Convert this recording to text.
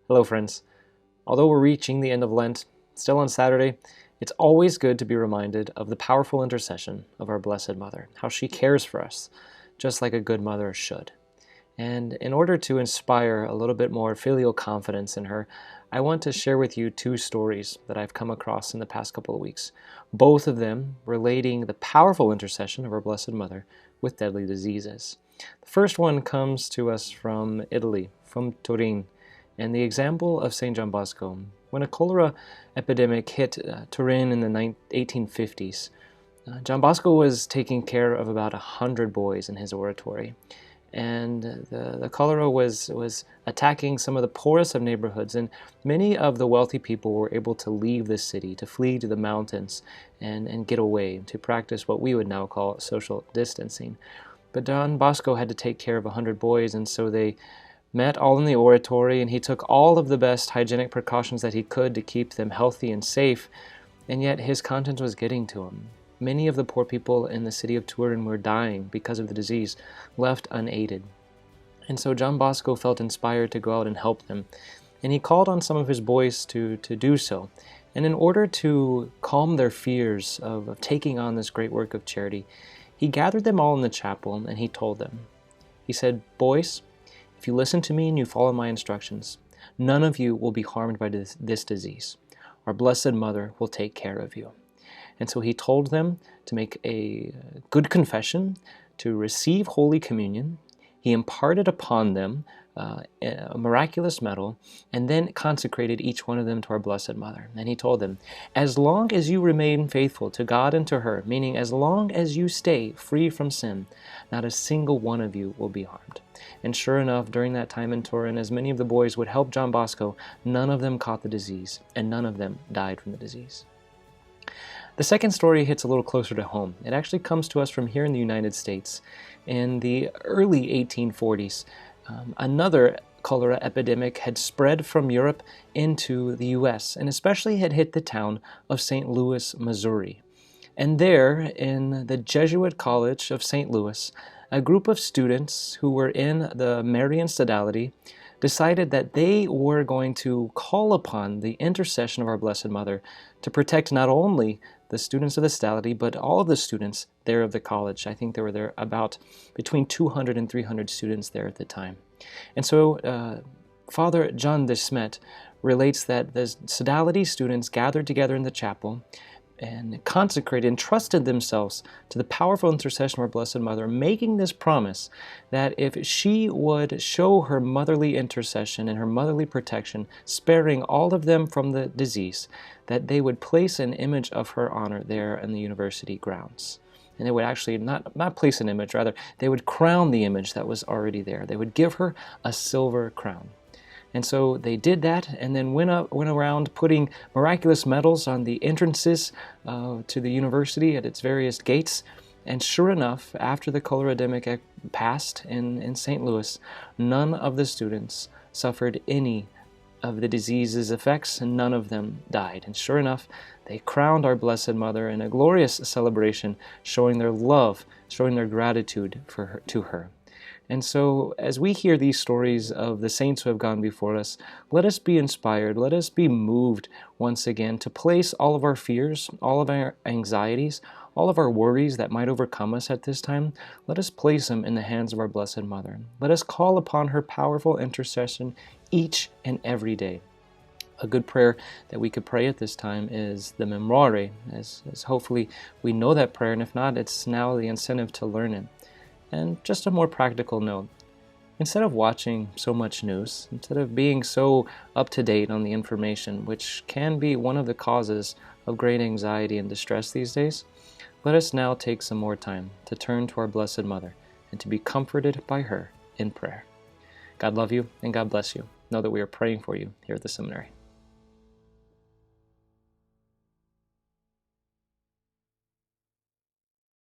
Hello, friends. Although we're reaching the end of Lent, still on Saturday, it's always good to be reminded of the powerful intercession of our Blessed Mother, how she cares for us, just like a good mother should. And in order to inspire a little bit more filial confidence in her, I want to share with you two stories that I've come across in the past couple of weeks, both of them relating the powerful intercession of our Blessed Mother with deadly diseases. The first one comes to us from Italy, from Turin, and the example of St. John Bosco. When a cholera epidemic hit Turin in the 1850s, John Bosco was taking care of about 100 boys in his oratory. And the cholera was attacking some of the poorest of neighborhoods, and many of the wealthy people were able to leave the city, to flee to the mountains and get away, to practice what we would now call social distancing. But John Bosco had to take care of 100 boys, and so they met all in the oratory, and he took all of the best hygienic precautions that he could to keep them healthy and safe, and yet his conscience was getting to him. Many of the poor people in the city of Turin were dying because of the disease, left unaided. And so John Bosco felt inspired to go out and help them, and he called on some of his boys to do so. And in order to calm their fears of taking on this great work of charity, he gathered them all in the chapel, and he told them. He said, "Boys, if you listen to me and you follow my instructions, none of you will be harmed by this disease. Our Blessed Mother will take care of you." And so he told them to make a good confession, to receive Holy Communion. He imparted upon them a miraculous medal, and then consecrated each one of them to our Blessed Mother. And he told them, as long as you remain faithful to God and to her, meaning as long as you stay free from sin, not a single one of you will be harmed. And sure enough, during that time in Turin, as many of the boys would help John Bosco, none of them caught the disease, and none of them died from the disease. The second story hits a little closer to home. It actually comes to us from here in the United States. In the early 1840s, another cholera epidemic had spread from Europe into the U.S., and especially had hit the town of St. Louis, Missouri. And there, in the Jesuit College of St. Louis, a group of students who were in the Marian Sodality decided that they were going to call upon the intercession of our Blessed Mother to protect not only the students of the Sodality, but all of the students there of the college. I think there were about between 200 and 300 students there at the time. And so Father John de Smet relates that the Sodality students gathered together in the chapel and consecrated and trusted themselves to the powerful intercession of our Blessed Mother, making this promise that if she would show her motherly intercession and her motherly protection, sparing all of them from the disease, that they would place an image of her honor there in the university grounds. And they would actually not place an image, rather, they would crown the image that was already there. They would give her a silver crown. And so they did that, and then went around putting miraculous medals on the entrances to the university at its various gates. And sure enough, after the cholera epidemic passed in St. Louis, none of the students suffered any of the disease's effects, and none of them died. And sure enough, they crowned our Blessed Mother in a glorious celebration, showing their love, showing their gratitude to her. And so, as we hear these stories of the saints who have gone before us, let us be inspired, let us be moved once again to place all of our fears, all of our anxieties, all of our worries that might overcome us at this time, let us place them in the hands of our Blessed Mother. Let us call upon her powerful intercession each and every day. A good prayer that we could pray at this time is the Memorare, as hopefully we know that prayer, and if not, it's now the incentive to learn it. And just a more practical note, instead of watching so much news, instead of being so up to date on the information, which can be one of the causes of great anxiety and distress these days, let us now take some more time to turn to our Blessed Mother and to be comforted by her in prayer. God love you and God bless you. Know that we are praying for you here at the seminary.